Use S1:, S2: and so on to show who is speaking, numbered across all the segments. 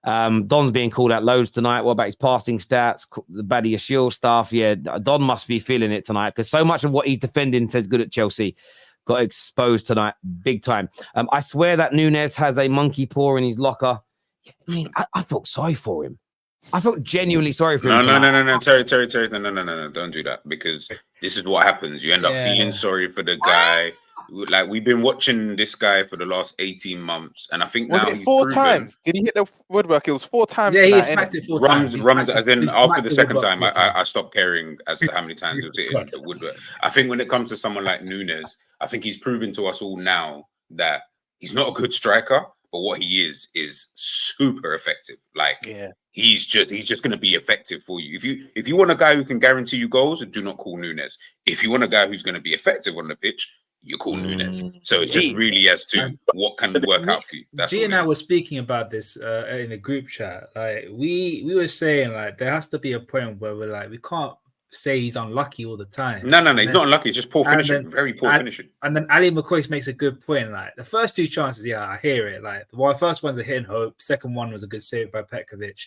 S1: Don's being called out loads tonight. What about his passing stats, the Badia Shield stuff? Yeah, Don must be feeling it tonight because so much of what he's defending says good at Chelsea got exposed tonight big time. I swear that Nunes has a monkey paw in his locker. I mean, I felt sorry for him. I felt genuinely sorry for him.
S2: No, Terry, no, don't do that because this is what happens. You end up feeling sorry for the guy. Like we've been watching this guy for the last 18 months, and I think now he's
S3: 4
S2: proven...
S3: times. Did he hit the woodwork? It was 4 times.
S4: Yeah, he smacked it 4 times.
S2: As in after the second time, I stopped caring as to how many times it was hitting the woodwork. I think when it comes to someone like Nunes, I think he's proven to us all now that he's not a good striker, but what he is super effective. He's just going to be effective for you. If you want a guy who can guarantee you goals, do not call Nunes. If you want a guy who's going to be effective on the pitch, you call Nunes. So it's just really as to what can work out for you. That's
S4: G and I were speaking about this in the group chat. Like we were saying, like there has to be a point where we're like, we can't say he's unlucky all the time.
S2: No, he's not unlucky. It's just poor finishing, very poor finishing.
S4: And then Ali McCoy makes a good point. Like the first 2 chances, I hear it. Like the first one's a hit and hope. Second one was a good save by Petkovic.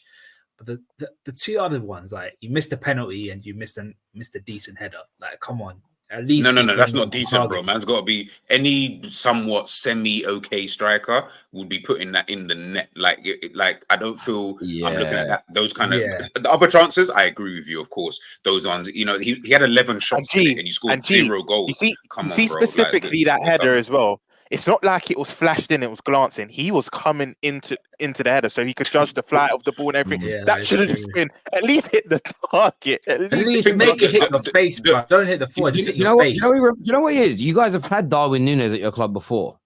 S4: But the 2 other ones, like you missed a penalty and you missed a decent header. Like come on. At least
S2: no, that's not decent, bro. Man's got to be any somewhat semi-okay striker would be putting that in the net. Like I don't feel I'm looking at that. Those kind of the other chances. I agree with you, of course. Those ones, he had 11 shots and he scored 0 goals.
S3: You see specifically that header as well. It's not like it was flashed in, it was glancing. He was coming into the header so he could judge the flight of the ball and everything. That should have just been at least hit the target. At least
S4: make it hit the face, bro. Don't hit the floor, just hit your face.
S1: You know what he is? You guys have had Darwin Nunes at your club before.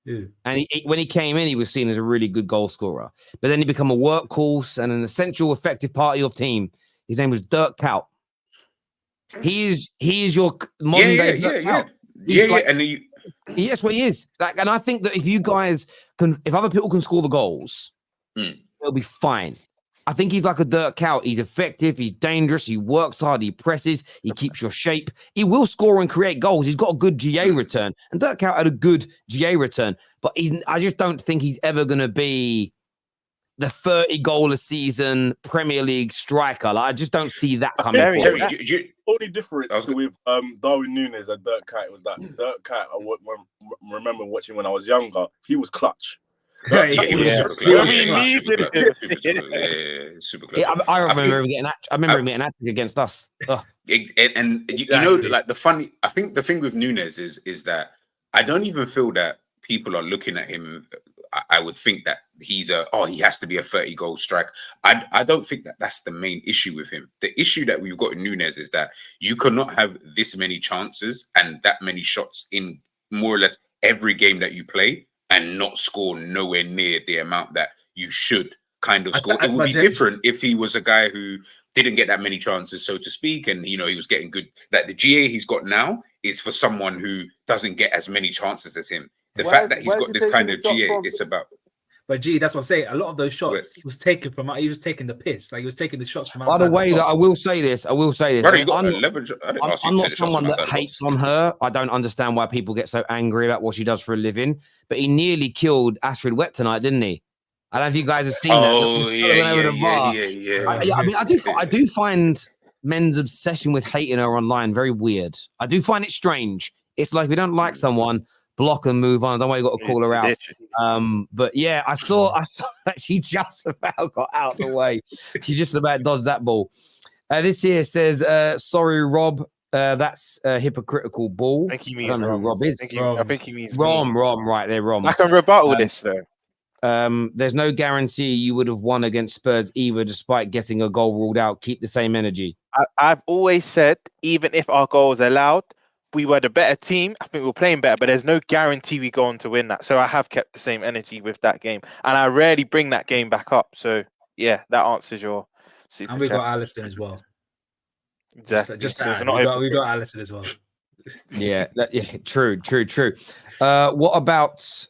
S4: Yeah.
S1: And when he came in, he was seen as a really good goal scorer. But then he became a workhorse and an essential, effective part of your team. His name was Dirk Kuyt. He is your modern day Dirk Kuyt.
S2: Yeah.
S1: Yes, well, he is. And I think that if you guys if other people can score the goals, it'll be fine. I think he's like a Dirk Kuyt. He's effective. He's dangerous. He works hard. He presses. He keeps your shape. He will score and create goals. He's got a good GA return. And Dirk Kuyt had a good GA return. But I just don't think he's ever going to be the 30 goal a season Premier League striker. I just don't see that coming.
S5: The only difference with Darwin Nunes and Dirk Kuyt was that Dirk Kuyt, I remember watching when I was younger, he was clutch.
S2: He was super clutch.
S1: I remember him getting active against us.
S2: And you know, like I think the thing with Nunes is that I don't even feel that people are looking at him. I would think that he has to be a 30-goal striker. I don't think that that's the main issue with him. The issue that we've got in Nunes is that you cannot have this many chances and that many shots in more or less every game that you play and not score nowhere near the amount that you should kind of score. It would be different if he was a guy who didn't get that many chances, so to speak, and he was getting good. Like the GA he's got now is for someone who doesn't get as many chances as him. The fact that he's got this kind of GA, it's about.
S4: But that's what I'm saying. A lot of those shots he was taking the piss. Like he was taking the shots from outside.
S1: By the way, I will say this.
S2: Brother, you got 11.
S1: I'm not someone that hates on her. I don't understand why people get so angry about what she does for a living. But he nearly killed Astrid Wet tonight, didn't he? I don't know if you guys have seen that.
S2: Oh, yeah.
S1: I mean, I do find men's obsession with hating her online very weird. I do find it strange. It's like if you don't like someone, block and move on. I don't know why you got to call her out. But yeah, I saw that she just about got out of the way. She just about dodged that ball. This here says, sorry, Rob. That's a hypocritical ball.
S3: I don't
S1: know who Rob is.
S3: I think he means
S1: Rom, right there, Rom.
S3: I can rebuttal this though.
S1: There's no guarantee you would have won against Spurs either, despite getting a goal ruled out. Keep the same energy.
S3: I've always said, even if our goals are allowed, we were the better team. I think we were playing better, but there's no guarantee we go on to win that. So I have kept the same energy with that game, and I rarely bring that game back up. So yeah, that answers your.
S4: And we got Alisson as well.
S3: Exactly.
S4: We got Alisson as well.
S1: Yeah, true. What about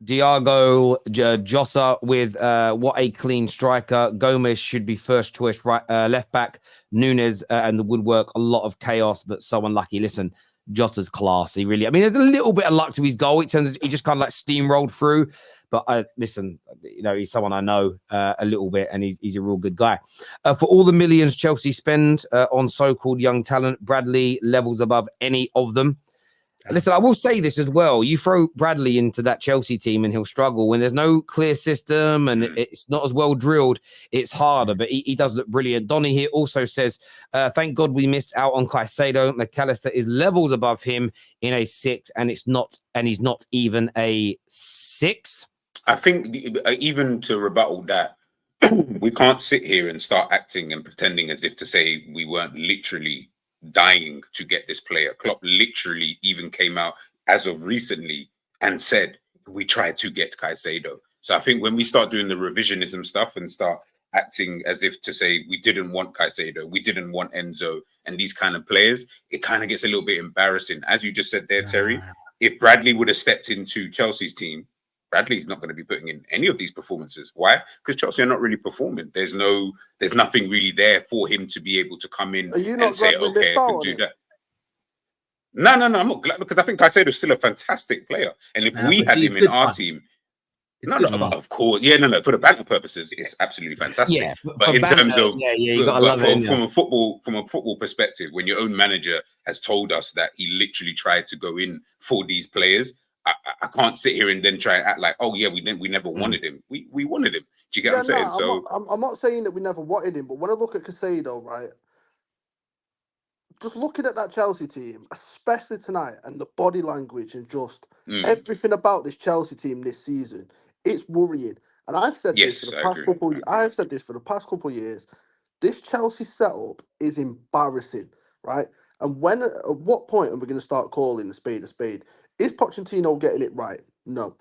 S1: Diogo Jota with what a clean striker? Gomez should be first choice right left back. Nunes and the woodwork, a lot of chaos, but so unlucky. Listen, Jota's classy, really. I mean, there's a little bit of luck to his goal. He just kind of like steamrolled through. But listen, he's someone I know a little bit, and he's a real good guy. For all the millions Chelsea spend on so-called young talent, Bradley levels above any of them. Listen, I will say this as well. You throw Bradley into that Chelsea team and he'll struggle when there's no clear system and it's not as well drilled. It's harder, but he does look brilliant. Donny here also says, thank God we missed out on Caicedo. McAllister is levels above him in a 6 and he's not even a 6.
S2: I think even to rebuttal that, we can't sit here and start acting and pretending as if to say we weren't literally dying to get this player. Klopp literally even came out as of recently and said we tried to get Caicedo. So I think when we start doing the revisionism stuff and start acting as if to say we didn't want Caicedo, we didn't want Enzo and these kind of players, it kind of gets a little bit embarrassing. As you just said there, Terry, if Bradley would have stepped into Chelsea's team, Bradley's not going to be putting in any of these performances. Why? Because Chelsea are not really performing. There's nothing really there for him to be able to come in and say, okay, I can do that. No, I'm not glad, because I think Caicedo is still a fantastic player. And if we had him in our team, of course, for the banter purposes, it's absolutely fantastic.
S1: Yeah,
S2: but in terms of
S1: you gotta love it,
S2: from a football perspective, when your own manager has told us that he literally tried to go in for these players, I can't sit here and then try and act like, oh yeah, we never wanted him. We wanted him. Do you get what I'm saying? So
S6: I'm not saying that we never wanted him, but when I look at Caicedo, right, just looking at that Chelsea team, especially tonight, and the body language and just everything about this Chelsea team this season, it's worrying. And I've said this for the past couple. I've said this for the past couple of years. This Chelsea setup is embarrassing, right? And at what point are we going to start calling a spade a spade? Is Pochettino getting it right? No.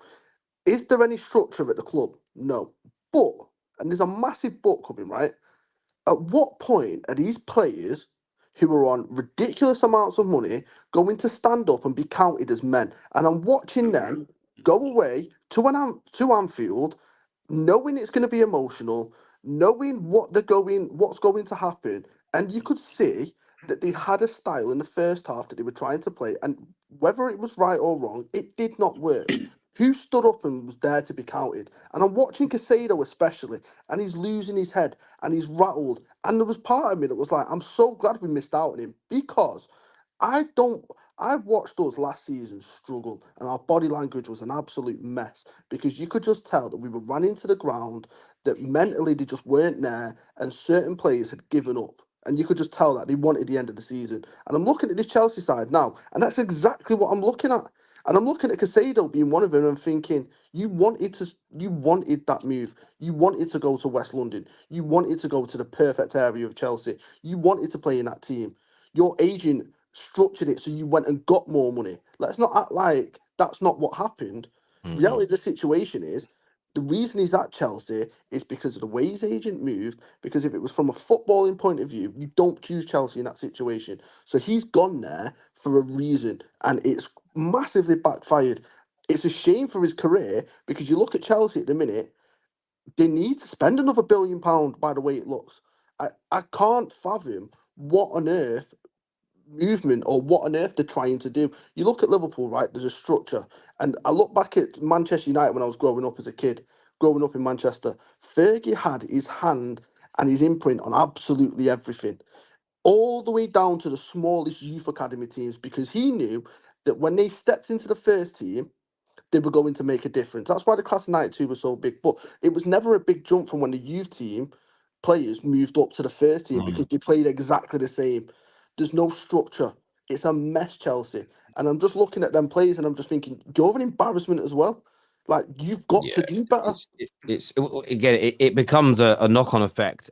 S6: Is there any structure at the club? No. But, and there's a massive but coming, right? At what point are these players who are on ridiculous amounts of money going to stand up and be counted as men? And I'm watching them go away to Anfield, knowing it's going to be emotional, knowing what's going to happen, and you could see that they had a style in the first half that they were trying to play, and whether it was right or wrong, it did not work. Who stood up and was there to be counted? And I'm watching Caicedo especially, and he's losing his head, and he's rattled. And there was part of me that was like, I'm so glad we missed out on him, because I watched us last season struggle, and our body language was an absolute mess, because you could just tell that we were running to the ground, that mentally they just weren't there, and certain players had given up. And you could just tell that they wanted the end of the season. And I'm looking at this Chelsea side now, and that's exactly what I'm looking at. And I'm looking at Caicedo being one of them and thinking, you wanted that move. You wanted to go to West London. You wanted to go to the perfect area of Chelsea. You wanted to play in that team. Your agent structured it so you went and got more money. Let's not act like that's not what happened. Reality of the situation is, the reason he's at Chelsea is because of the way his agent moved, because if it was from a footballing point of view, you don't choose Chelsea in that situation. So he's gone there for a reason, and it's massively backfired. It's a shame for his career, because you look at Chelsea at the minute, they need to spend another £1 billion by the way it looks. I can't fathom what on earth movement or what on earth they're trying to do. You look at Liverpool, right? There's a structure, and I look back at Manchester United when I was growing up as a kid, growing up in Manchester. Fergie had his hand and his imprint on absolutely everything, all the way down to the smallest youth academy teams, because he knew that when they stepped into the first team, they were going to make a difference. That's why the class of 92 was so big. But it was never a big jump from when the youth team players moved up to the first team, because they played exactly the same. There's no structure. It's a mess, Chelsea. And I'm just looking at them players and I'm just thinking, you're an embarrassment as well. Like, you've got to do better.
S1: It becomes a knock-on effect.